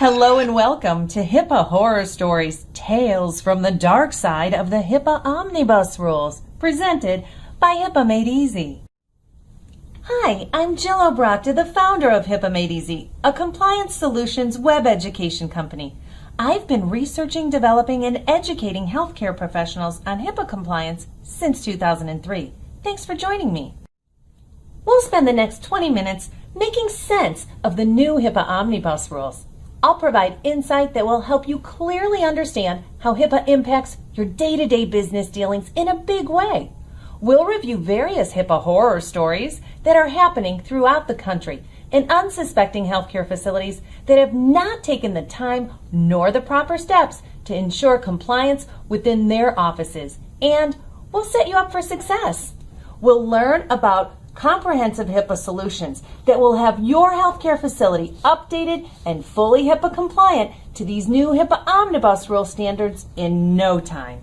Hello and welcome to Hipaa Horror Stories, Tales from the Dark Side of the Hipaa Omnibus Rules, presented by Hipaa Made Easy. Hi, I'm Jill O'Brocta, the founder of Hipaa Made Easy, a compliance solutions web education company. I've been researching, developing, and educating healthcare professionals on HIPAA compliance since 2003. Thanks for joining me. We'll spend the next 20 minutes making sense of the new HIPAA Omnibus Rules. I'll provide insight that will help you clearly understand how HIPAA impacts your day-to-day business dealings in a big way. We'll review various HIPAA horror stories that are happening throughout the country in unsuspecting healthcare facilities that have not taken the time nor the proper steps to ensure compliance within their offices. And we'll set you up for success. We'll learn about comprehensive HIPAA solutions that will have your healthcare facility updated and fully HIPAA compliant to these new HIPAA Omnibus Rule standards in no time.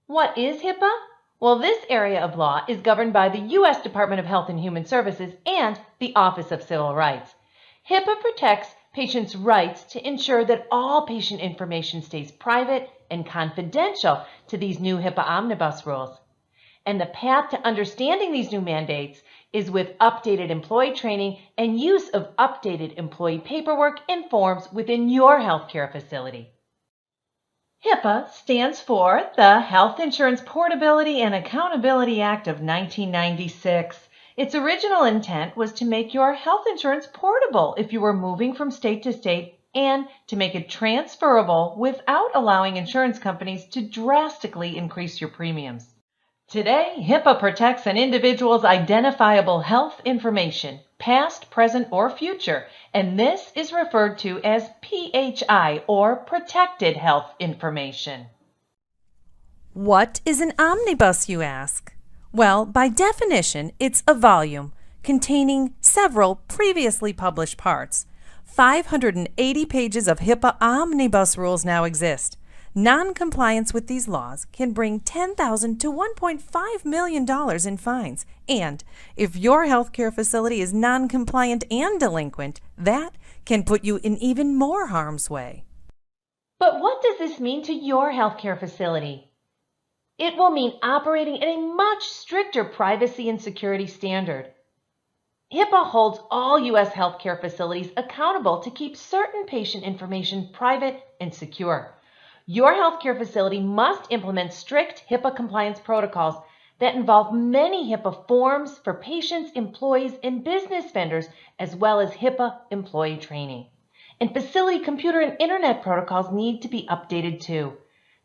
What is HIPAA? Well, this area of law is governed by the U.S. Department of Health and Human Services and the Office of Civil Rights. HIPAA protects patients' rights to ensure that all patient information stays private and confidential to these new HIPAA Omnibus Rules. And the path to understanding these new mandates is with updated employee training and use of updated employee paperwork and forms within your healthcare facility. HIPAA stands for the Health Insurance Portability and Accountability Act of 1996. Its original intent was to make your health insurance portable if you were moving from state to state and to make it transferable without allowing insurance companies to drastically increase your premiums. Today, HIPAA protects an individual's identifiable health information, past, present, or future, and this is referred to as PHI, or Protected Health Information. What is an omnibus, you ask? Well, by definition, it's a volume containing several previously published parts. 580 pages of HIPAA omnibus rules now exist. Non-compliance with these laws can bring $10,000 to $1.5 million in fines. And if your healthcare facility is non-compliant and delinquent, that can put you in even more harm's way. But what does this mean to your healthcare facility? It will mean operating at a much stricter privacy and security standard. HIPAA holds all U.S. healthcare facilities accountable to keep certain patient information private and secure. Your healthcare facility must implement strict HIPAA compliance protocols that involve many HIPAA forms for patients, employees, and business vendors, as well as HIPAA employee training. And facility computer and internet protocols need to be updated too.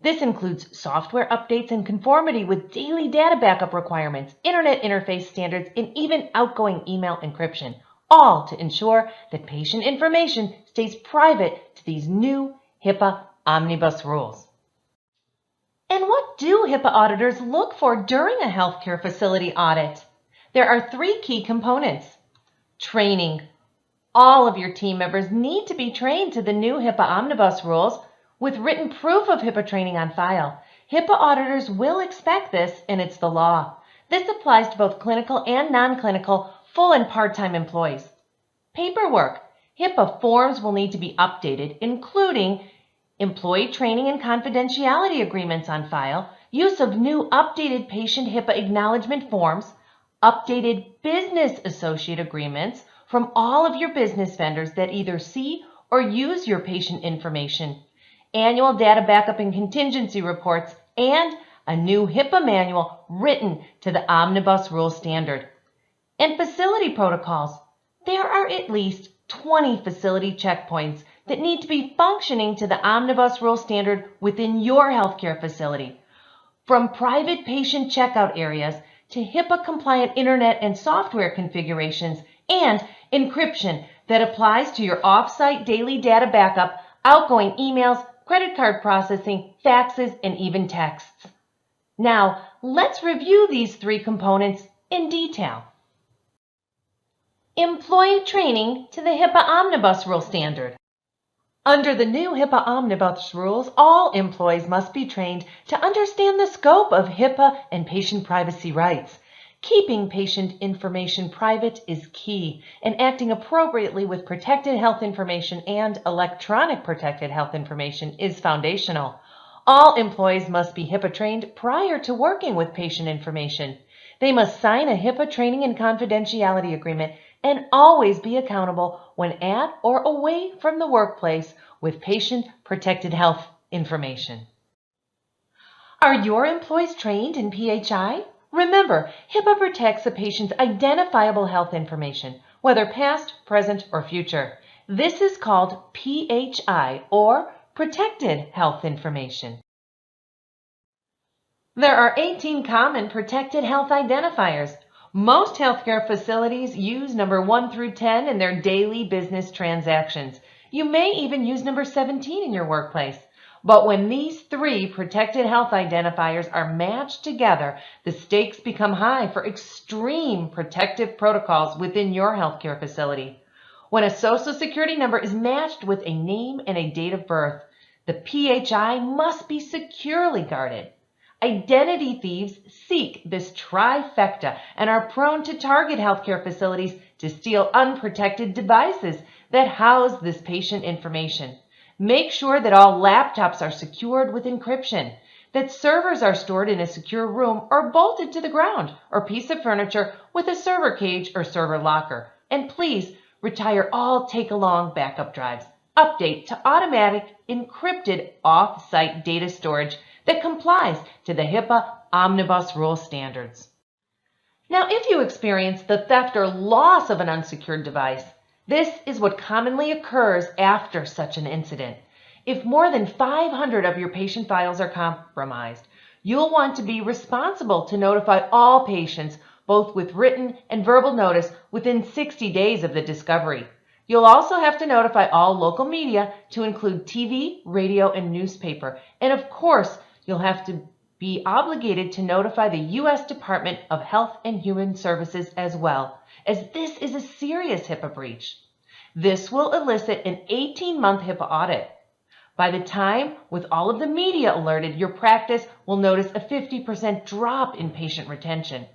This includes software updates in conformity with daily data backup requirements, internet interface standards, and even outgoing email encryption, all to ensure that patient information stays private to these new HIPAA Omnibus Rules. And what do HIPAA auditors look for during a healthcare facility audit? There are three key components. Training. All of your team members need to be trained to the new HIPAA Omnibus Rules with written proof of HIPAA training on file. HIPAA auditors will expect this, and it's the law. This applies to both clinical and non-clinical, full and part-time employees. Paperwork. HIPAA forms will need to be updated, including employee training and confidentiality agreements on file, use of new updated patient HIPAA acknowledgement forms, updated business associate agreements from all of your business vendors that either see or use your patient information, annual data backup and contingency reports, and a new HIPAA manual written to the Omnibus Rule standard. And facility protocols. There are at least 20 facility checkpoints that need to be functioning to the Omnibus Rule standard within your healthcare facility. From private patient checkout areas to HIPAA-compliant internet and software configurations and encryption that applies to your off-site daily data backup, outgoing emails, credit card processing, faxes, and even texts. Now, let's review these three components in detail. Employee training to the HIPAA Omnibus Rule standard. Under the new HIPAA Omnibus Rules, all employees must be trained to understand the scope of HIPAA and patient privacy rights. Keeping patient information private is key, and acting appropriately with protected health information and electronic protected health information is foundational. All employees must be HIPAA trained prior to working with patient information. They must sign a HIPAA training and confidentiality agreement and always be accountable when at or away from the workplace with patient protected health information. Are your employees trained in PHI? Remember, HIPAA protects a patient's identifiable health information, whether past, present, or future. This is called PHI, or Protected Health Information. There are 18 common protected health identifiers. Most healthcare facilities use number 1 through 10 in their daily business transactions. You may even use number 17 in your workplace. But when these 3 protected health identifiers are matched together, the stakes become high for extreme protective protocols within your healthcare facility. When a Social Security number is matched with a name and a date of birth, the PHI must be securely guarded. Identity thieves seek this trifecta and are prone to target healthcare facilities to steal unprotected devices that house this patient information. Make sure that all laptops are secured with encryption, that servers are stored in a secure room or bolted to the ground or piece of furniture with a server cage or server locker. And please retire all take-along backup drives. Update to automatic encrypted off-site data storage that complies to the HIPAA Omnibus Rule standards. Now, if you experience the theft or loss of an unsecured device, this is what commonly occurs after such an incident. If more than 500 of your patient files are compromised, you'll want to be responsible to notify all patients, both with written and verbal notice, within 60 days of the discovery. You'll also have to notify all local media, to include TV, radio, and newspaper. And of course, you'll have to be obligated to notify the U.S. Department of Health and Human Services as well, as this is a serious HIPAA breach. This will elicit an 18-month HIPAA audit. By the time, with all of the media alerted, your practice will notice a 50% drop in patient retention.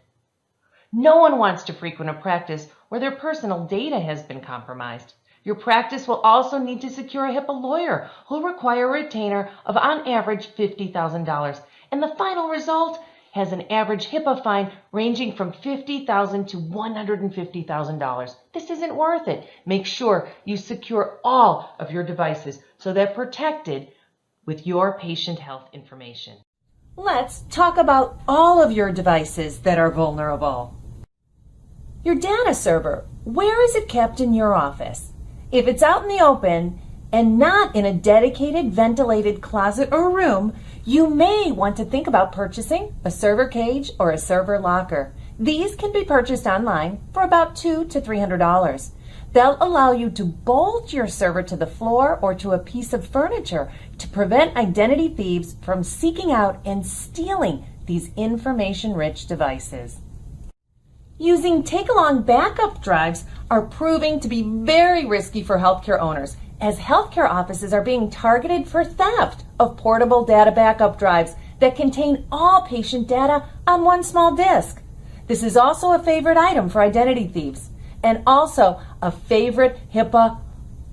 No one wants to frequent a practice where their personal data has been compromised. Your practice will also need to secure a HIPAA lawyer who will require a retainer of on average $50,000. And the final result has an average HIPAA fine ranging from $50,000 to $150,000. This isn't worth it. Make sure you secure all of your devices so they're protected with your patient health information. Let's talk about all of your devices that are vulnerable. Your data server, where is it kept in your office? If it's out in the open and not in a dedicated ventilated closet or room, you may want to think about purchasing a server cage or a server locker. These can be purchased online for about $200 to $300. They'll allow you to bolt your server to the floor or to a piece of furniture to prevent identity thieves from seeking out and stealing these information-rich devices. Using take-along backup drives are proving to be very risky for healthcare owners, as healthcare offices are being targeted for theft of portable data backup drives that contain all patient data on one small disk. This is also a favorite item for identity thieves, and also a favorite HIPAA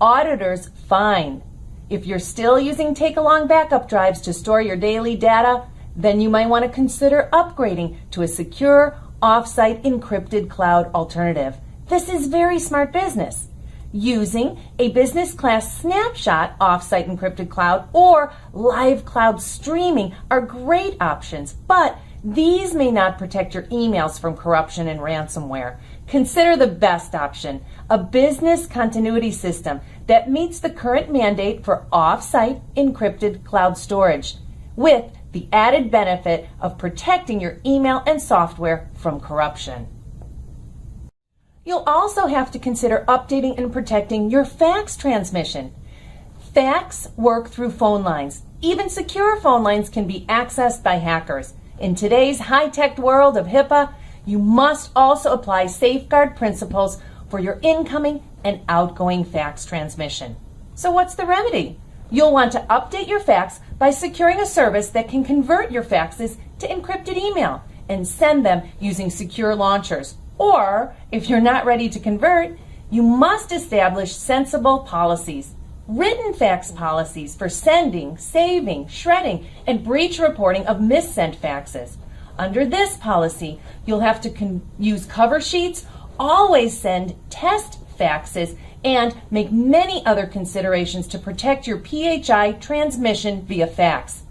auditor's fine. If you're still using take-along backup drives to store your daily data, then you might want to consider upgrading to a secure, off-site encrypted cloud alternative. This is very smart business. Using a business class snapshot off-site encrypted cloud or live cloud streaming are great options, but these may not protect your emails from corruption and ransomware. Consider the best option, a business continuity system that meets the current mandate for off-site encrypted cloud storage, with the added benefit of protecting your email and software from corruption. You'll also have to consider updating and protecting your fax transmission. Fax work through phone lines. Even secure phone lines can be accessed by hackers. In today's high-tech world of HIPAA, you must also apply safeguard principles for your incoming and outgoing fax transmission. So what's the remedy? You'll want to update your fax by securing a service that can convert your faxes to encrypted email and send them using secure launchers. Or, if you're not ready to convert, you must establish sensible policies. Written fax policies for sending, saving, shredding, and breach reporting of missent faxes. Under this policy, you'll have to use cover sheets, always send test faxes, and make many other considerations to protect your PHI transmission via fax.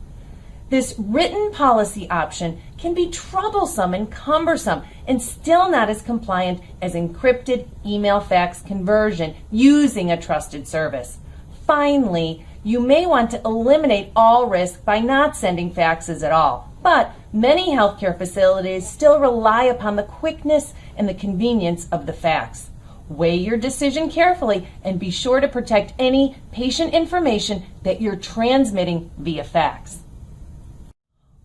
This written policy option can be troublesome and cumbersome and still not as compliant as encrypted email fax conversion using a trusted service. Finally, you may want to eliminate all risk by not sending faxes at all, but many healthcare facilities still rely upon the quickness and the convenience of the fax. Weigh your decision carefully and be sure to protect any patient information that you're transmitting via fax.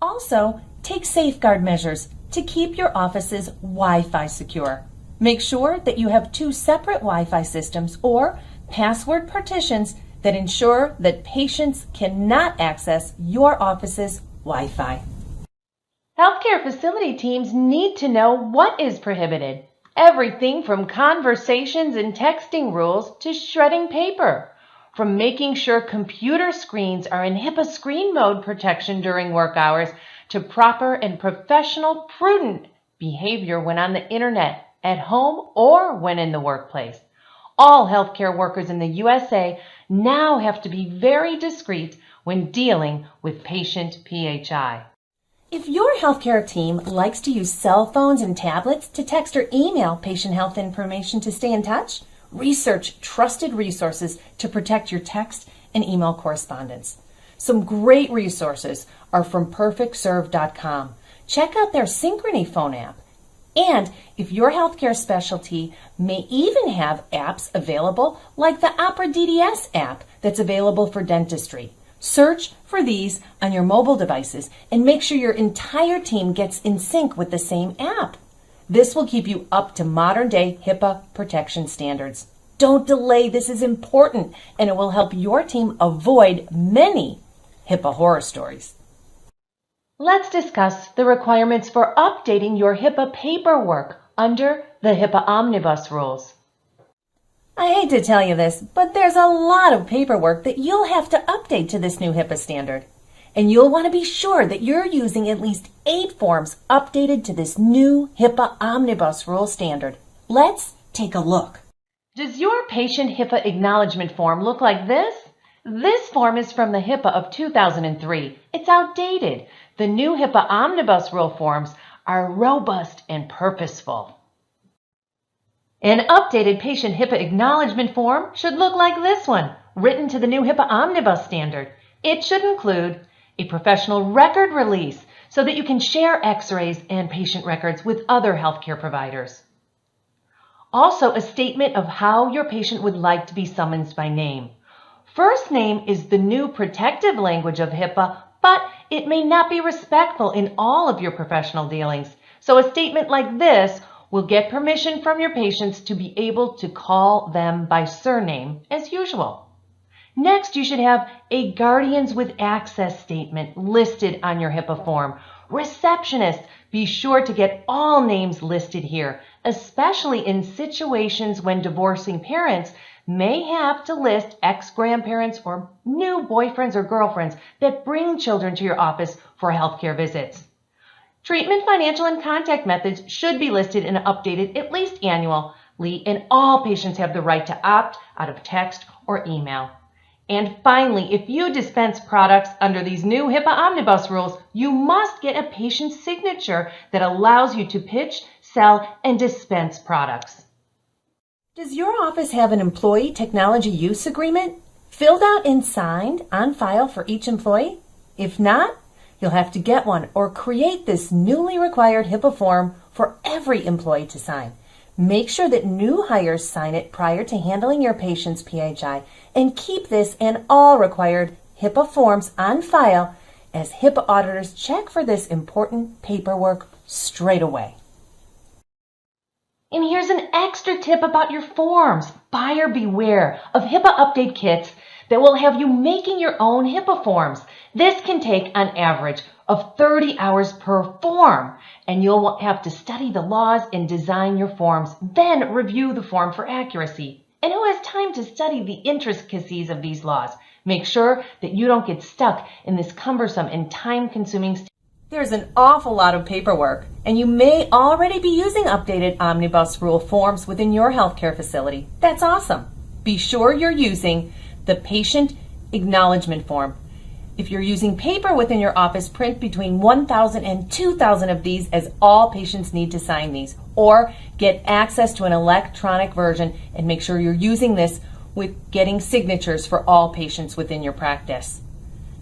Also, take safeguard measures to keep your office's Wi-Fi secure. Make sure that you have 2 separate Wi-Fi systems or password partitions that ensure that patients cannot access your office's Wi-Fi. Healthcare facility teams need to know what is prohibited. Everything from conversations and texting rules to shredding paper. From making sure computer screens are in Hipaa screen mode protection during work hours to proper and professional, prudent behavior when on the internet, at home, or when in the workplace. All healthcare workers in the USA now have to be very discreet when dealing with patient PHI. If your healthcare team likes to use cell phones and tablets to text or email patient health information to stay in touch, research trusted resources to protect your text and email correspondence. Some great resources are from perfectserve.com. Check out their Synchrony phone app. And if your healthcare specialty may even have apps available like the Opera DDS app that's available for dentistry. Search for these on your mobile devices and make sure your entire team gets in sync with the same app. This will keep you up to modern-day HIPAA protection standards. Don't delay, this is important, and it will help your team avoid many HIPAA horror stories. Let's discuss the requirements for updating your HIPAA paperwork under the HIPAA Omnibus rules. I hate to tell you this, but there's a lot of paperwork that you'll have to update to this new HIPAA standard. And you'll want to be sure that you're using at least 8 forms updated to this new HIPAA Omnibus rule standard. Let's take a look. Does your patient HIPAA acknowledgement form look like this? This form is from the HIPAA of 2003. It's outdated. The new HIPAA Omnibus rule forms are robust and purposeful. An updated patient HIPAA acknowledgement form should look like this one, written to the new HIPAA Omnibus standard. It should include a professional record release so that you can share x-rays and patient records with other healthcare providers. Also, a statement of how your patient would like to be summoned by name. First name is the new protective language of HIPAA, but it may not be respectful in all of your professional dealings. So a statement like this will get permission from your patients to be able to call them by surname as usual. Next, you should have a Guardians with Access statement listed on your HIPAA form. Receptionists, be sure to get all names listed here, especially in situations when divorcing parents may have to list ex-grandparents or new boyfriends or girlfriends that bring children to your office for healthcare visits. Treatment, financial, and contact methods should be listed and updated at least annually, and all patients have the right to opt out of text or email. And finally, if you dispense products under these new HIPAA Omnibus rules, you must get a patient's signature that allows you to pitch, sell, and dispense products. Does your office have an employee technology use agreement filled out and signed on file for each employee? If not, you'll have to get one or create this newly required HIPAA form for every employee to sign. Make sure that new hires sign it prior to handling your patient's PHI, and keep this and all required HIPAA forms on file as HIPAA auditors check for this important paperwork straight away. And here's here's an extra tip about your forms. Buyer beware of HIPAA update kits that will have you making your own HIPAA forms. This can take an average of 30 hours per form, and you'll have to study the laws and design your forms, then review the form for accuracy. And who has time to study the intricacies of these laws? Make sure that you don't get stuck in this cumbersome and time-consuming There's an awful lot of paperwork, and you may already be using updated omnibus rule forms within your healthcare facility. That's awesome. Be sure you're using the patient acknowledgement form. If you're using paper within your office, print between 1,000 and 2,000 of these, as all patients need to sign these, or get access to an electronic version and make sure you're using this with getting signatures for all patients within your practice.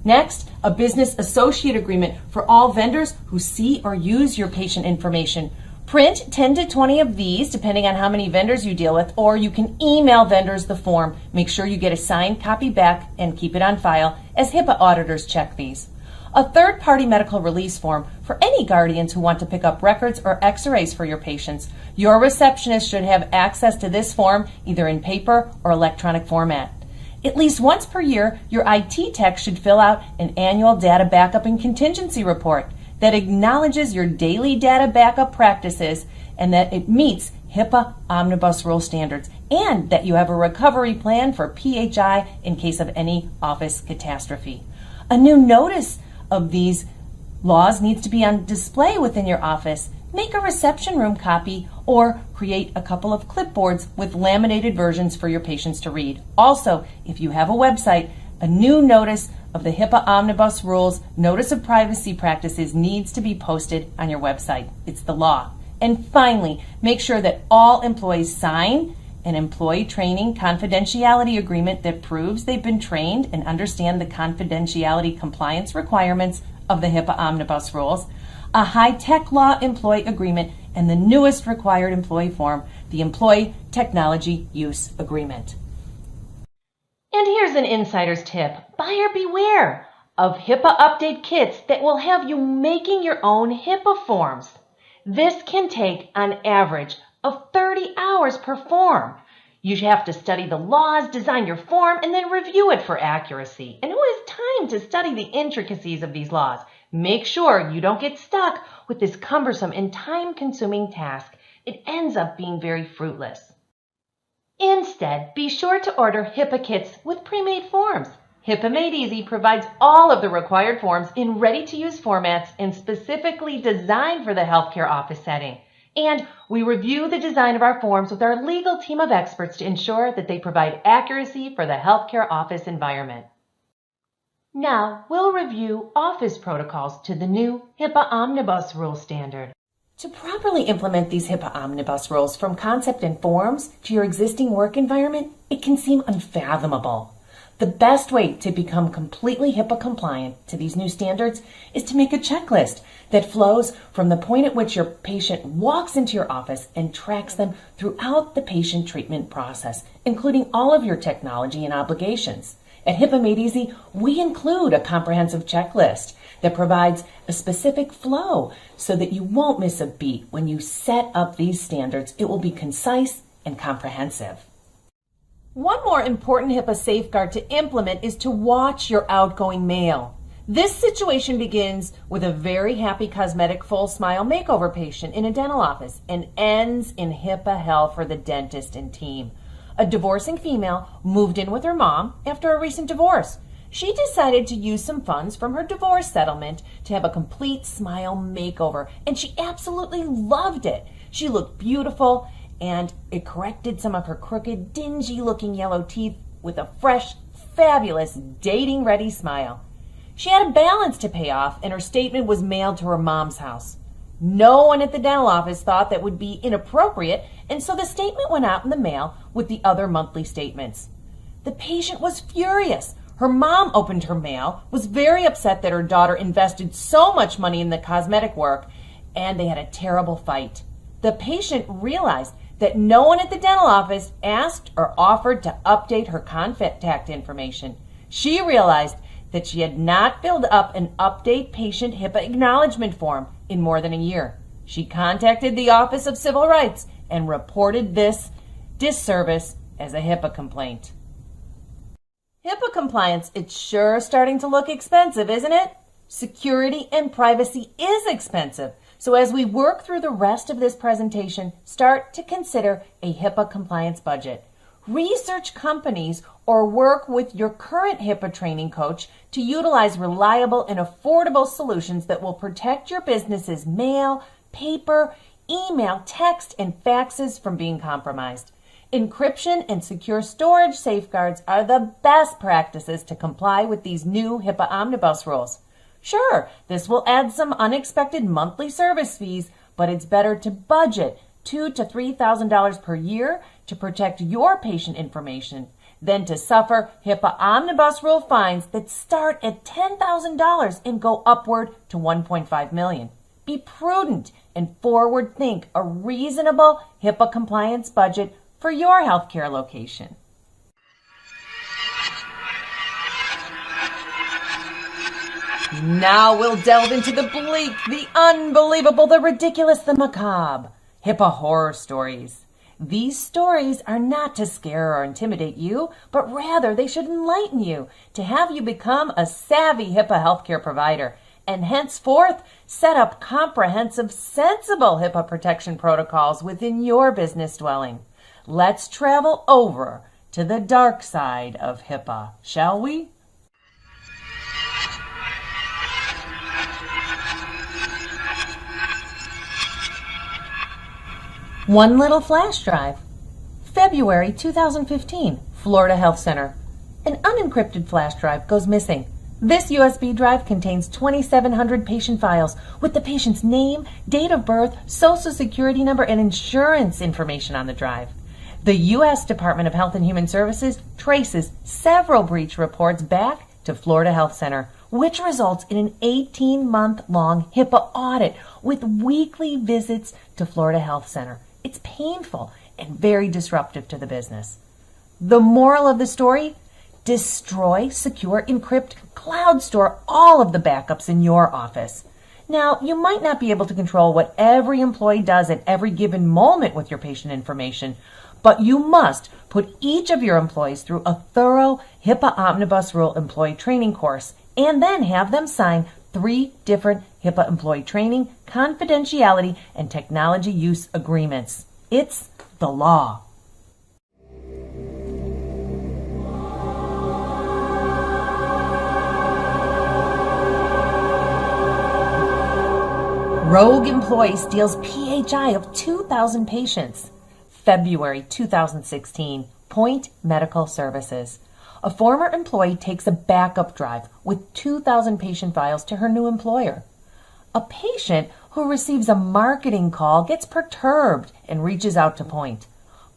Next, a business associate agreement for all vendors who see or use your patient information. Print 10 to 20 of these, depending on how many vendors you deal with, or you can email vendors the form. Make sure you get a signed copy back and keep it on file, as HIPAA auditors check these. A third-party medical release form for any guardians who want to pick up records or x-rays for your patients. Your receptionist should have access to this form either in paper or electronic format. At least once per year, your IT tech should fill out an annual data backup and contingency report that acknowledges your daily data backup practices and that it meets HIPAA omnibus rule standards, and that you have a recovery plan for PHI in case of any office catastrophe. A new notice of these laws needs to be on display within your office. Make a reception room copy or create a couple of clipboards with laminated versions for your patients to read. Also, if you have a website, a new notice of the HIPAA Omnibus Rules Notice of Privacy Practices needs to be posted on your website. It's the law. And finally, make sure that all employees sign an employee training confidentiality agreement that proves they've been trained and understand the confidentiality compliance requirements of the HIPAA Omnibus Rules, a high-tech law employee agreement, and the newest required employee form, the Employee Technology Use Agreement. And here's an insider's tip. Buyer beware of HIPAA update kits that will have you making your own HIPAA forms. This can take an average of 30 hours per form. You have to study the laws, design your form, and then review it for accuracy. And who has time to study the intricacies of these laws? Make sure you don't get stuck with this cumbersome and time-consuming task. It ends up being very fruitless. Instead, be sure to order HIPAA kits with pre-made forms. HIPAA Made Easy provides all of the required forms in ready-to-use formats and specifically designed for the healthcare office setting. And we review the design of our forms with our legal team of experts to ensure that they provide accuracy for the healthcare office environment. Now, we'll review office protocols to the new HIPAA Omnibus Rule Standard. To properly implement these HIPAA Omnibus rules from concept and forms to your existing work environment, it can seem unfathomable. The best way to become completely HIPAA compliant to these new standards is to make a checklist that flows from the point at which your patient walks into your office and tracks them throughout the patient treatment process, including all of your technology and obligations. At HIPAA Made Easy, we include a comprehensive checklist that provides a specific flow so that you won't miss a beat. When you set up these standards, it will be concise and comprehensive. One more important HIPAA safeguard to implement is to watch your outgoing mail. This situation begins with a very happy cosmetic full smile makeover patient in a dental office and ends in HIPAA hell for the dentist and team. A divorcing female moved in with her mom after a recent divorce. She decided to use some funds from her divorce settlement to have a complete smile makeover, and she absolutely loved it. She looked beautiful, and it corrected some of her crooked, dingy-looking yellow teeth with a fresh, fabulous, dating-ready smile. She had a balance to pay off, and her statement was mailed to her mom's house. No one at the dental office thought that would be inappropriate, and so the statement went out in the mail with the other monthly statements. The patient was furious. Her mom opened her mail, was very upset that her daughter invested so much money in the cosmetic work, and they had a terrible fight. The patient realized that no one at the dental office asked or offered to update her contact information. She realized that she had not filled up an update patient HIPAA acknowledgement form in more than a year. She contacted the Office of Civil Rights and reported this disservice as a HIPAA complaint. HIPAA compliance, it's sure starting to look expensive, isn't it? Security and privacy is expensive. So as we work through the rest of this presentation, start to consider a HIPAA compliance budget. Research companies or work with your current HIPAA training coach to utilize reliable and affordable solutions that will protect your business's mail, paper, email, text, and faxes from being compromised. Encryption and secure storage safeguards are the best practices to comply with these new HIPAA omnibus rules. Sure, this will add some unexpected monthly service fees, but it's better to budget $2,000 to $3,000 per year to protect your patient information than to suffer HIPAA omnibus rule fines that start at $10,000 and go upward to $1.5 million. Be prudent and forward think a reasonable HIPAA compliance budget for your healthcare location. Now we'll delve into the bleak, the unbelievable, the ridiculous, the macabre. HIPAA horror stories. These stories are not to scare or intimidate you, but rather they should enlighten you to have you become a savvy HIPAA healthcare provider and henceforth set up comprehensive, sensible HIPAA protection protocols within your business dwelling. Let's travel over to the dark side of HIPAA, shall we? One little flash drive. February 2015, Florida Health Center. An unencrypted flash drive goes missing. This USB drive contains 2,700 patient files with the patient's name, date of birth, social security number, and insurance information on the drive. The U.S. Department of Health and Human Services traces several breach reports back to Florida Health Center, which results in an 18-month-long HIPAA audit with weekly visits to Florida Health Center. It's painful and very disruptive to the business. The moral of the story? Destroy, secure, encrypt, cloud store all of the backups in your office. Now, you might not be able to control what every employee does at every given moment with your patient information, but you must put each of your employees through a thorough HIPAA Omnibus Rule employee training course and then have them sign 3 different HIPAA employee training, confidentiality, and technology use agreements. It's the law. Rogue employee steals PHI of 2,000 patients. February 2016, Point Medical Services. A former employee takes a backup drive with 2,000 patient files to her new employer. A patient who receives a marketing call gets perturbed and reaches out to Point.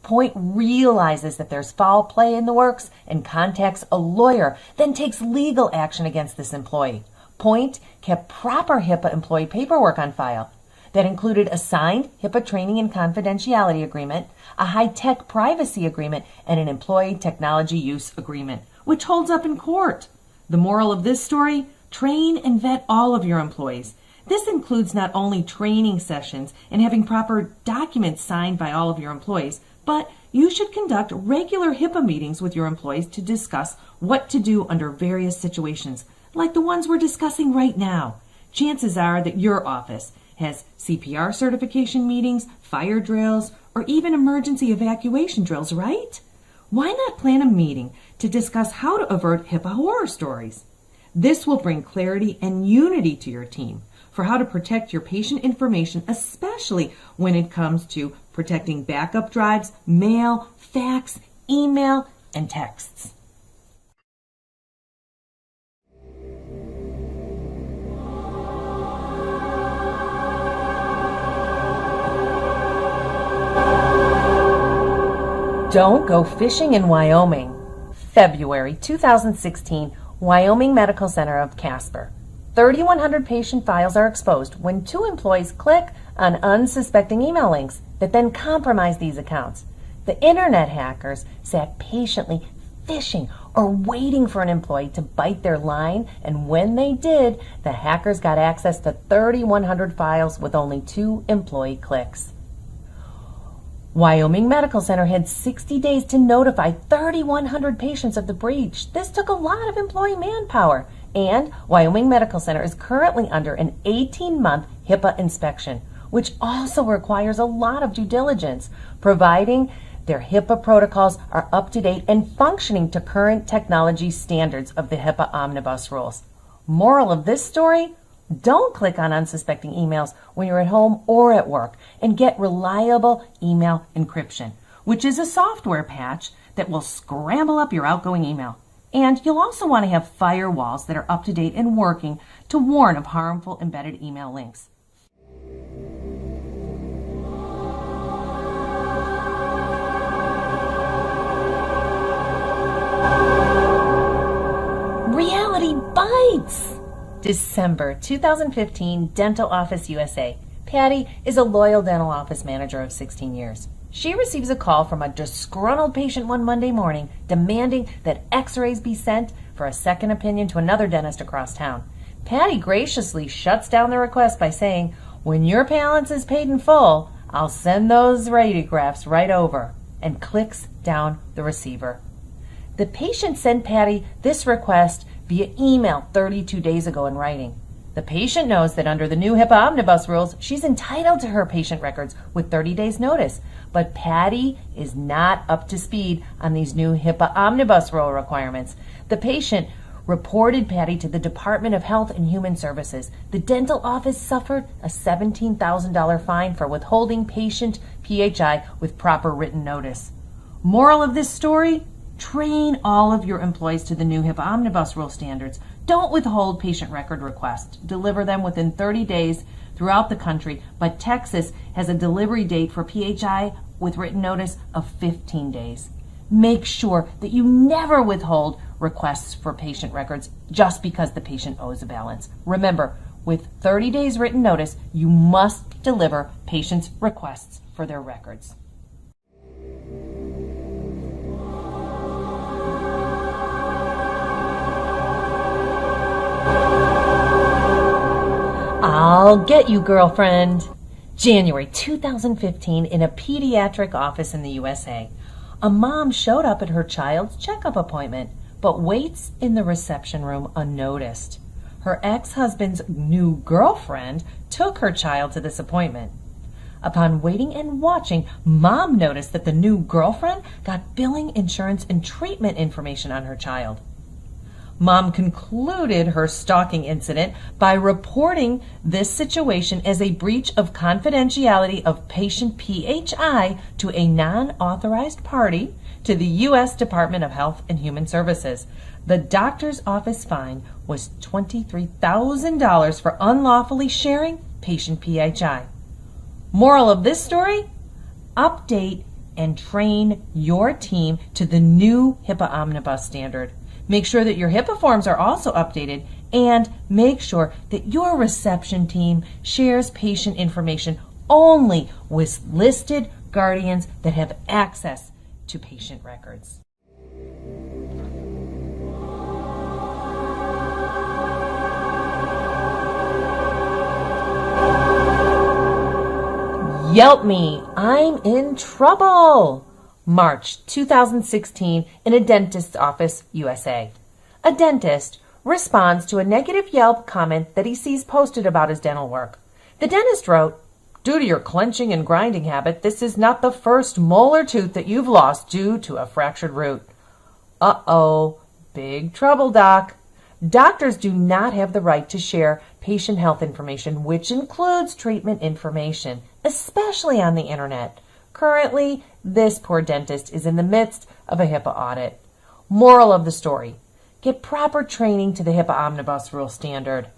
Point realizes that there's foul play in the works and contacts a lawyer, then takes legal action against this employee. Point kept proper HIPAA employee paperwork on file that included a signed HIPAA training and confidentiality agreement, a high-tech privacy agreement, and an employee technology use agreement, which holds up in court. The moral of this story? Train and vet all of your employees. This includes not only training sessions and having proper documents signed by all of your employees, but you should conduct regular HIPAA meetings with your employees to discuss what to do under various situations, like the ones we're discussing right now. Chances are that your office has CPR certification meetings, fire drills, or even emergency evacuation drills, right? Why not plan a meeting to discuss how to avert HIPAA horror stories? This will bring clarity and unity to your team for how to protect your patient information, especially when it comes to protecting backup drives, mail, fax, email, and texts. Don't go fishing in Wyoming. February 2016, Wyoming Medical Center of Casper. 3,100 patient files are exposed when 2 employees click on unsuspecting email links that then compromise these accounts. The internet hackers sat patiently fishing or waiting for an employee to bite their line, and when they did, the hackers got access to 3,100 files with only 2 employee clicks. Wyoming Medical Center had 60 days to notify 3,100 patients of the breach. This took a lot of employee manpower. And Wyoming Medical Center is currently under an 18-month HIPAA inspection, which also requires a lot of due diligence, providing their HIPAA protocols are up to date and functioning to current technology standards of the HIPAA omnibus rules. Moral of this story? Don't click on unsuspecting emails when you're at home or at work, and get reliable email encryption, which is a software patch that will scramble up your outgoing email. And you'll also want to have firewalls that are up to date and working to warn of harmful embedded email links. Reality bites! December 2015, Dental Office USA. Patty is a loyal dental office manager of 16 years. She receives a call from a disgruntled patient one Monday morning demanding that x-rays be sent for a second opinion to another dentist across town. Patty graciously shuts down the request by saying, "When your balance is paid in full, I'll send those radiographs right over," and clicks down the receiver. The patient sent Patty this request via email 32 days ago in writing. The patient knows that under the new HIPAA omnibus rules, she's entitled to her patient records with 30 days notice. But Patty is not up to speed on these new HIPAA omnibus rule requirements. The patient reported Patty to the Department of Health and Human Services. The dental office suffered a $17,000 fine for withholding patient PHI with proper written notice. Moral of this story? Train all of your employees to the new HIPAA omnibus rule standards. Don't withhold patient record requests. Deliver them within 30 days throughout the country, but Texas has a delivery date for PHI with written notice of 15 days. Make sure that you never withhold requests for patient records just because the patient owes a balance. Remember, with 30 days written notice, you must deliver patients' requests for their records. I'll get you, girlfriend. January 2015, in a pediatric office in the USA, a mom showed up at her child's checkup appointment, but waits in the reception room unnoticed. Her ex-husband's new girlfriend took her child to this appointment. Upon waiting and watching, Mom noticed that the new girlfriend got billing, insurance, and treatment information on her child. Mom concluded her stalking incident by reporting this situation as a breach of confidentiality of patient PHI to a non-authorized party to the U.S. Department of Health and Human Services. The doctor's office fine was $23,000 for unlawfully sharing patient PHI. Moral of this story? Update and train your team to the new HIPAA Omnibus standard. Make sure that your HIPAA forms are also updated, and make sure that your reception team shares patient information only with listed guardians that have access to patient records. Yelp me, I'm in trouble. March 2016, in a dentist's office, USA. A dentist responds to a negative Yelp comment that he sees posted about his dental work. The dentist wrote, "Due to your clenching and grinding habit, this is not the first molar tooth that you've lost due to a fractured root." Uh-oh, big trouble, doc. Doctors do not have the right to share patient health information, which includes treatment information, especially on the internet. Currently, this poor dentist is in the midst of a HIPAA audit. Moral of the story: get proper training to the HIPAA Omnibus Rule standard.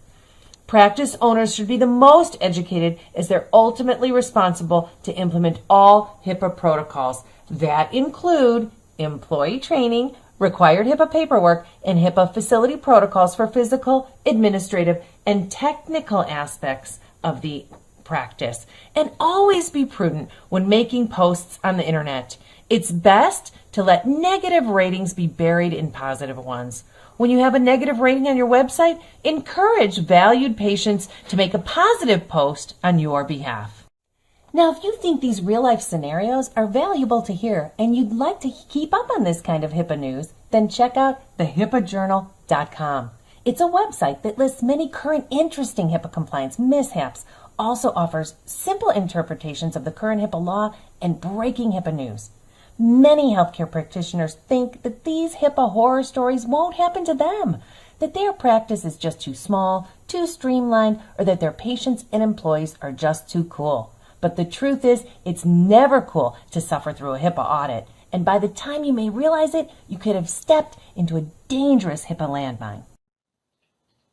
Practice owners should be the most educated, as they're ultimately responsible to implement all HIPAA protocols that include employee training, required HIPAA paperwork, and HIPAA facility protocols for physical, administrative, and technical aspects of the practice. And always be prudent when making posts on the internet. It's best to let negative ratings be buried in positive ones. When you have a negative rating on your website, encourage valued patients to make a positive post on your behalf. Now, if you think these real-life scenarios are valuable to hear and you'd like to keep up on this kind of HIPAA news, then check out thehipaajournal.com. It's a website that lists many current interesting HIPAA compliance mishaps, also offers simple interpretations of the current HIPAA law and breaking HIPAA news. Many healthcare practitioners think that these HIPAA horror stories won't happen to them, that their practice is just too small, too streamlined, or that their patients and employees are just too cool. But the truth is, it's never cool to suffer through a HIPAA audit. And by the time you may realize it, you could have stepped into a dangerous HIPAA landmine.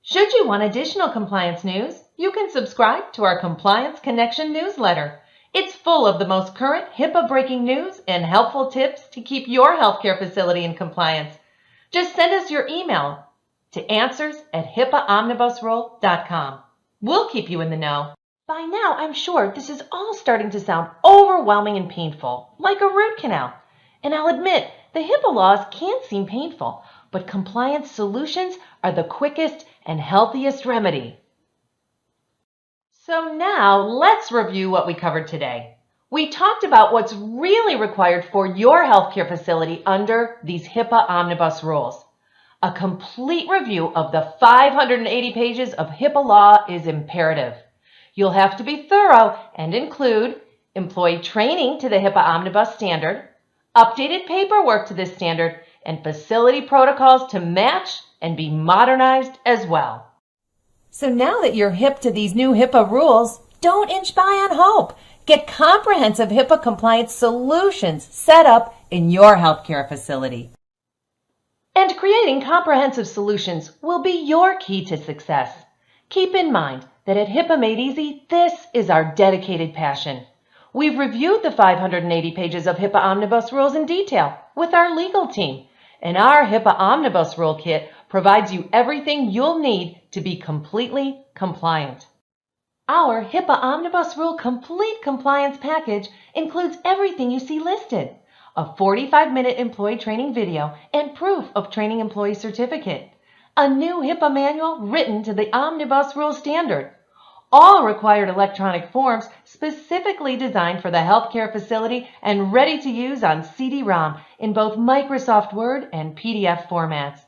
Should you want additional compliance news, you can subscribe to our Compliance Connection newsletter. It's full of the most current HIPAA breaking news and helpful tips to keep your healthcare facility in compliance. Just send us your email to answers@hipaaomnibusrule.com. We'll keep you in the know. By now, I'm sure this is all starting to sound overwhelming and painful, like a root canal. And I'll admit, the HIPAA laws can seem painful, but compliance solutions are the quickest and healthiest remedy. So now, let's review what we covered today. We talked about what's really required for your healthcare facility under these HIPAA omnibus rules. A complete review of the 580 pages of HIPAA law is imperative. You'll have to be thorough and include employee training to the HIPAA Omnibus standard, updated paperwork to this standard, and facility protocols to match and be modernized as well. So now that you're hip to these new HIPAA rules, don't inch by on hope. Get comprehensive HIPAA compliance solutions set up in your healthcare facility. And creating comprehensive solutions will be your key to success. Keep in mind that at HIPAA Made Easy, this is our dedicated passion. We've reviewed the 580 pages of HIPAA Omnibus rules in detail with our legal team, and our HIPAA Omnibus Rule Kit provides you everything you'll need to be completely compliant. Our HIPAA Omnibus Rule Complete Compliance Package includes everything you see listed: a 45-minute employee training video and proof of training employee certificate, a new HIPAA manual written to the Omnibus Rule standard, all required electronic forms specifically designed for the healthcare facility and ready to use on CD-ROM in both Microsoft Word and PDF formats.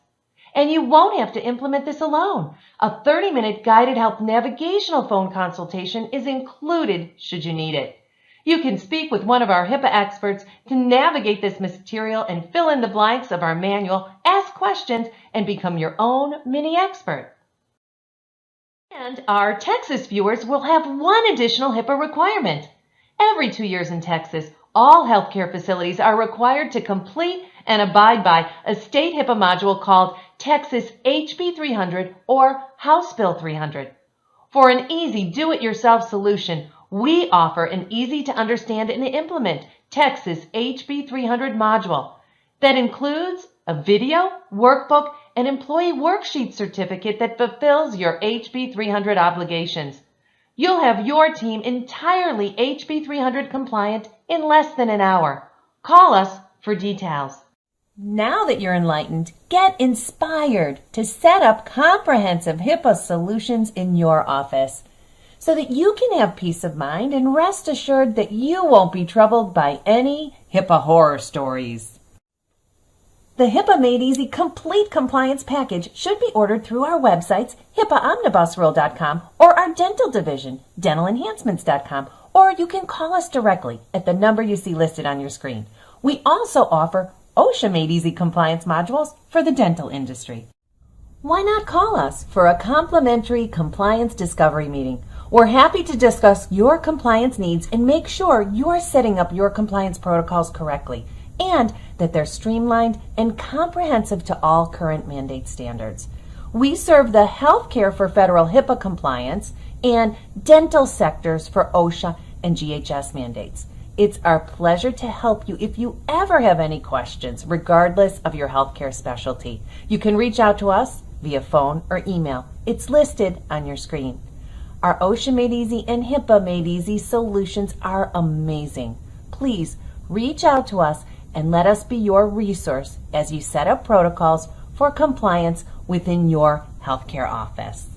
And you won't have to implement this alone. A 30-minute guided health navigational phone consultation is included should you need it. You can speak with one of our HIPAA experts to navigate this material and fill in the blanks of our manual, ask questions, and become your own mini expert. And our Texas viewers will have one additional HIPAA requirement. Every 2 years in Texas, all healthcare facilities are required to complete and abide by a state HIPAA module called Texas HB 300 or House Bill 300. For an easy do-it-yourself solution, we offer an easy-to-understand and implement Texas HB 300 module that includes a video, workbook, and employee worksheet certificate that fulfills your HB 300 obligations. You'll have your team entirely HB 300 compliant in less than an hour. Call us for details. Now that you're enlightened, get inspired to set up comprehensive HIPAA solutions in your office so that you can have peace of mind and rest assured that you won't be troubled by any HIPAA horror stories. The HIPAA Made Easy Complete Compliance Package should be ordered through our websites, hipaaomnibusrule.com, or our dental division, dentalenhancements.com, or you can call us directly at the number you see listed on your screen. We also offer OSHA Made Easy compliance modules for the dental industry. Why not call us for a complimentary compliance discovery meeting? We're happy to discuss your compliance needs and make sure you're setting up your compliance protocols correctly and that they're streamlined and comprehensive to all current mandate standards. We serve the healthcare for federal HIPAA compliance and dental sectors for OSHA and GHS mandates. It's our pleasure to help you if you ever have any questions, regardless of your healthcare specialty. You can reach out to us via phone or email. It's listed on your screen. Our OSHA Made Easy and HIPAA Made Easy solutions are amazing. Please reach out to us and let us be your resource as you set up protocols for compliance within your healthcare office.